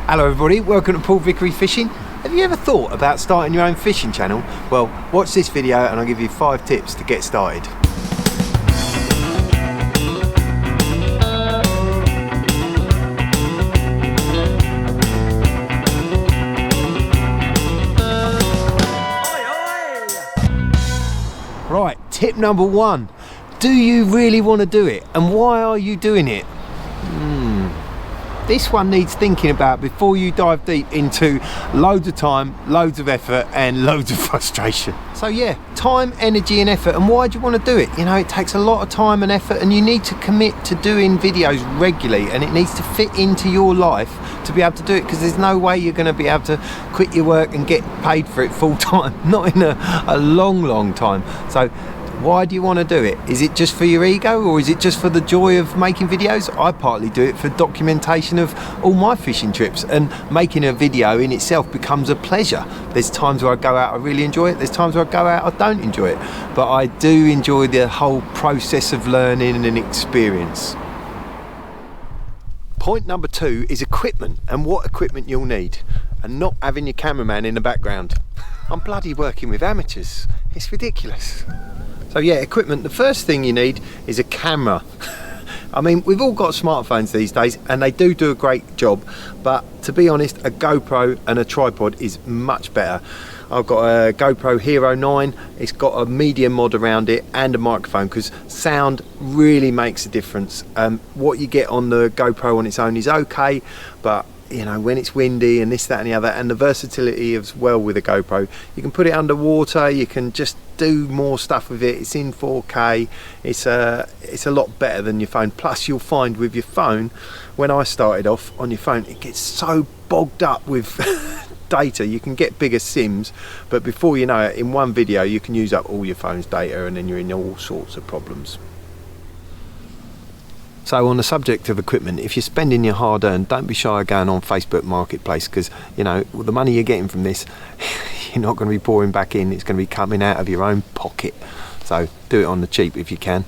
Hello everybody, welcome to Paul Vicary Fishing. Have you ever thought about starting your own fishing channel? Well, watch this video and I'll give you 5 tips to get started. Right, tip number 1. Do you really want to do it? And why are you doing it? This one needs thinking about before you dive deep into loads of time, loads of effort and loads of frustration. So yeah, time, energy and effort. And why do you want to do it? You know, it takes a lot of time and effort, and you need to commit to doing videos regularly, and it needs to fit into your life to be able to do it, because there's no way you're going to be able to quit your work and get paid for it full time, not in a long time. So why do you want to do it? Is it just for your ego, or is it just for the joy of making videos? I partly do it for documentation of all my fishing trips, and making a video in itself becomes a pleasure. There's times where I go out I really enjoy it, there's times where I go out I don't enjoy it, but I do enjoy the whole process of learning and experience. Point number 2 is equipment, and what equipment you'll need, and not having your cameraman in the background. I'm bloody working with amateurs, it's ridiculous. So yeah, equipment. The first thing you need is a camera. I mean, we've all got smartphones these days and they do a great job, but to be honest, a GoPro and a tripod is much better. I've got a GoPro Hero 9, it's got a media mod around it and a microphone, because sound really makes a difference. What you get on the GoPro on its own is okay, but you know, when it's windy and this, that and the other, and the versatility as well with a GoPro, you can put it underwater, you can just do more stuff with it. It's in 4K, it's a lot better than your phone. Plus you'll find with your phone, when I started off on your phone, it gets so bogged up with data. You can get bigger sims, but before you know it, in one video you can use up all your phone's data, and then you're in all sorts of problems. So on the subject of equipment, if you're spending your hard-earned, don't be shy of going on Facebook Marketplace, because you know, the money you're getting from this, you're not going to be pouring back in, it's going to be coming out of your own pocket. So do it on the cheap if you can.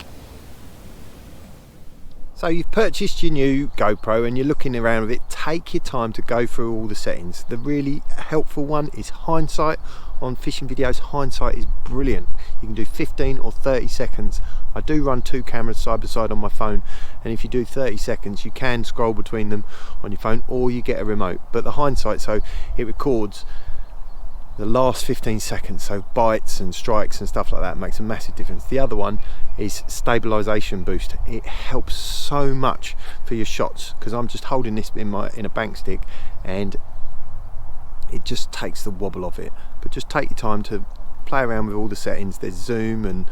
So you've purchased your new GoPro and you're looking around with it. Take your time to go through all the settings. The really helpful one is hindsight. On fishing videos, hindsight is brilliant. You can do 15 or 30 seconds. I do run 2 cameras side by side on my phone, and if you do 30 seconds you can scroll between them on your phone, or you get a remote. But the hindsight, so it records the last 15 seconds, so bites and strikes and stuff like that, makes a massive difference. The other one is stabilization boost. It helps so much for your shots, because I'm just holding this in a bank stick and it just takes the wobble off it. But just take your time to play around with all the settings. There's zoom and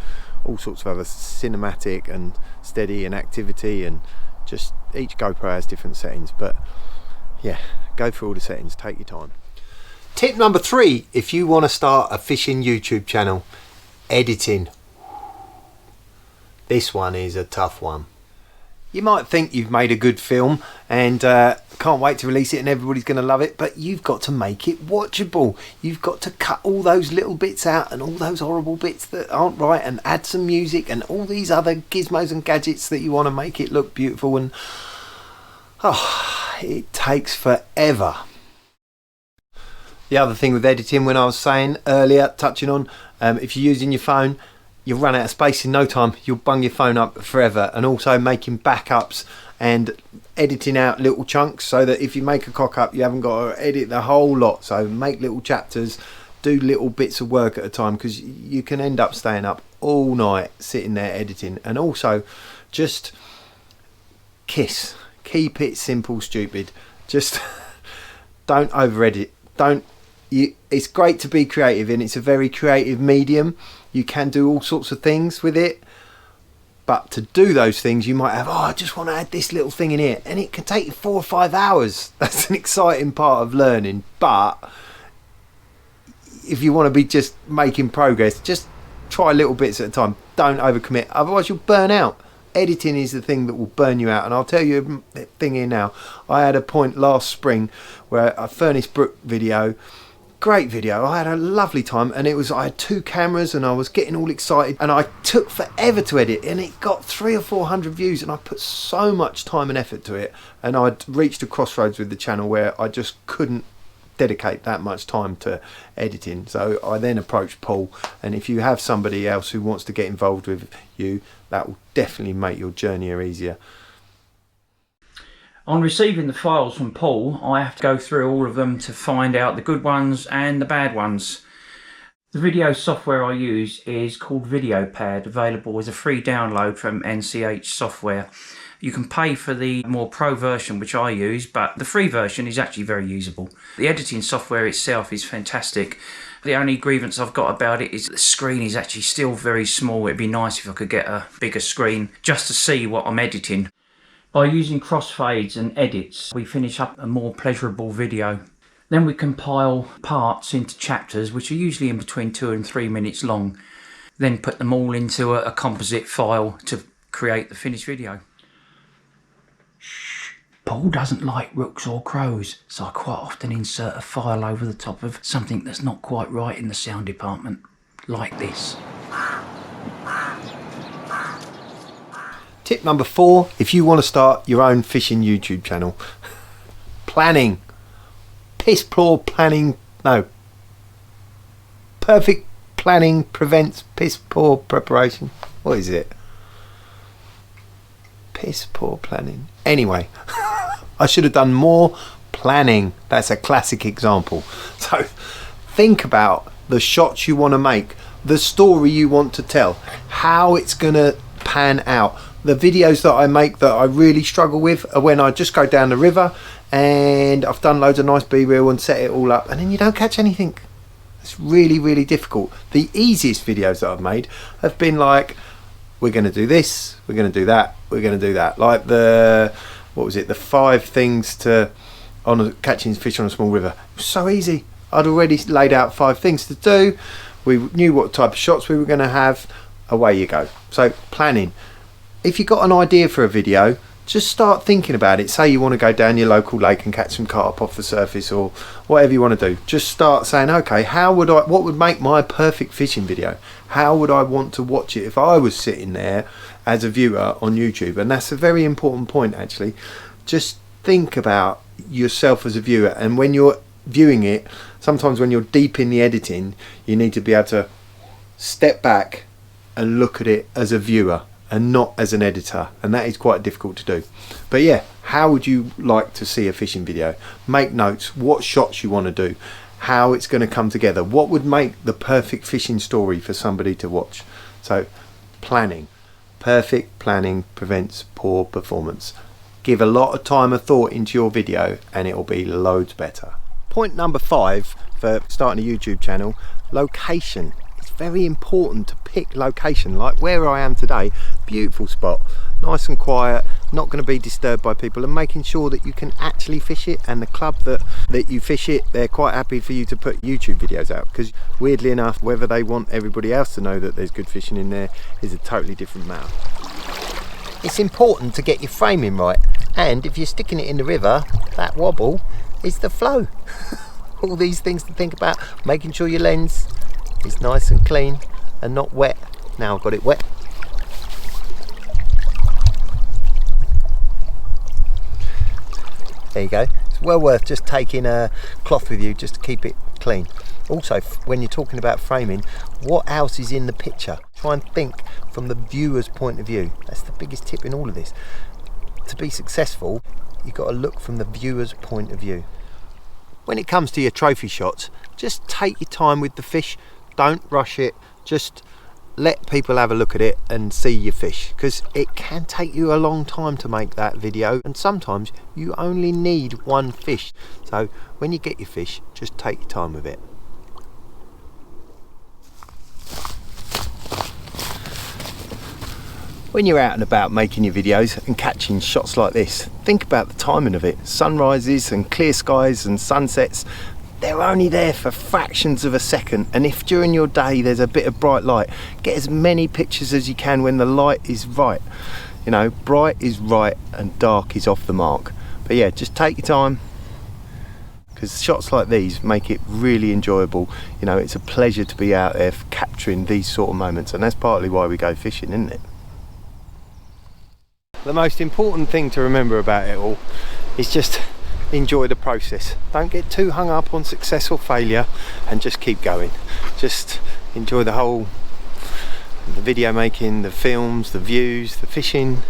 all sorts of other, cinematic and steady and activity, and just each GoPro has different settings. But yeah, go through all the settings, take your time. Tip number 3, if you want to start a fishing YouTube channel: editing. This one is a tough one. You might think you've made a good film and can't wait to release it and everybody's going to love it, but you've got to make it watchable. You've got to cut all those little bits out and all those horrible bits that aren't right, and add some music and all these other gizmos and gadgets that you want to make it look beautiful, and it takes forever. The other thing with editing, when I was saying earlier, touching on, if you're using your phone, you'll run out of space in no time. You'll bung your phone up forever. And also making backups and editing out little chunks, so that if you make a cock up, you haven't got to edit the whole lot. So make little chapters, do little bits of work at a time, because you can end up staying up all night sitting there editing. And also just keep it simple, stupid. Just don't over edit. It's great to be creative, and it's a very creative medium. You can do all sorts of things with it, but to do those things you might have, I just want to add this little thing in here, and it can take you 4 or 5 hours. That's an exciting part of learning. But if you want to be just making progress, just try little bits at a time. Don't overcommit, otherwise you'll burn out. Editing is the thing that will burn you out. And I'll tell you a thing here now. I had a point last spring where a Furnace Brook video great video. I had a lovely time, and I had 2 cameras and I was getting all excited, and I took forever to edit, and it got 300 or 400 views, and I put so much time and effort to it, and I'd reached a crossroads with the channel where I just couldn't dedicate that much time to editing. So I then approached Paul, and if you have somebody else who wants to get involved with you, that will definitely make your journey easier. On receiving the files from Paul, I have to go through all of them to find out the good ones and the bad ones. The video software I use is called VideoPad, available as a free download from NCH Software. You can pay for the more pro version, which I use, but the free version is actually very usable. The editing software itself is fantastic. The only grievance I've got about it is the screen is actually still very small. It'd be nice if I could get a bigger screen just to see what I'm editing. By using crossfades and edits, we finish up a more pleasurable video. Then we compile parts into chapters, which are usually in between 2 and 3 minutes long. Then put them all into a composite file to create the finished video. Shh. Paul doesn't like rooks or crows, so I quite often insert a file over the top of something that's not quite right in the sound department, like this. Tip number 4, if you want to start your own fishing YouTube channel. Planning. Piss poor planning, no. Perfect planning prevents piss poor preparation. What is it? Piss poor planning. Anyway, I should have done more planning. That's a classic example. So think about the shots you want to make, the story you want to tell, how it's going to pan out. The videos that I make that I really struggle with are when I just go down the river and I've done loads of nice B-reel and set it all up, and then you don't catch anything. It's really, really difficult. The easiest videos that I've made have been like, we're going to do this, we're going to do that, we're going to do that. Like the 5 things to catching fish on a small river. It was so easy. I'd already laid out 5 things to do. We knew what type of shots we were going to have. Away you go. So planning. If you've got an idea for a video, just start thinking about it. Say you want to go down your local lake and catch some carp off the surface, or whatever you want to do. Just start saying, okay, what would make my perfect fishing video? How would I want to watch it if I was sitting there as a viewer on YouTube? And that's a very important point, actually. Just think about yourself as a viewer, and when you're viewing it, sometimes when you're deep in the editing, you need to be able to step back and look at it as a viewer and not as an editor, and that is quite difficult to do. But yeah, how would you like to see a fishing video? Make notes, what shots you want to do, how it's going to come together, what would make the perfect fishing story for somebody to watch. So planning. Perfect planning prevents poor performance. Give a lot of time and thought into your video and it will be loads better. Point number 5 for starting a YouTube channel: location. Very important to pick location. Like where I am today, beautiful spot, nice and quiet, not going to be disturbed by people, and making sure that you can actually fish it, and the club that you fish it, they're quite happy for you to put YouTube videos out, because weirdly enough, whether they want everybody else to know that there's good fishing in there is a totally different matter. It's important to get your framing right, and if you're sticking it in the river, that wobble is the flow. All these things to think about, making sure your lens is nice and clean and not wet. Now I've got it wet. There you go. It's well worth just taking a cloth with you just to keep it clean. Also, when you're talking about framing, what else is in the picture? Try and think from the viewer's point of view. That's the biggest tip in all of this. To be successful, you've got to look from the viewer's point of view. When it comes to your trophy shots, just take your time with the fish. Don't rush it, just let people have a look at it and see your fish, because it can take you a long time to make that video, and sometimes you only need one fish. So when you get your fish, just take your time with it. When you're out and about making your videos and catching shots like this, think about the timing of it. Sunrises and clear skies and sunsets, they're only there for fractions of a second, and if during your day there's a bit of bright light, get as many pictures as you can when the light is right. You know, bright is right and dark is off the mark. But yeah, just take your time because shots like these make it really enjoyable. You know, it's a pleasure to be out there capturing these sort of moments, and that's partly why we go fishing, isn't it? The most important thing to remember about it all is just enjoy the process. Don't get too hung up on success or failure, and just keep going. Just enjoy the video making, the films, the views, the fishing.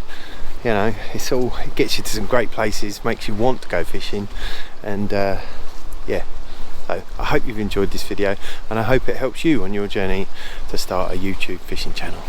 You know, it gets you to some great places, makes you want to go fishing, and yeah. So I hope you've enjoyed this video, and I hope it helps you on your journey to start a YouTube fishing channel.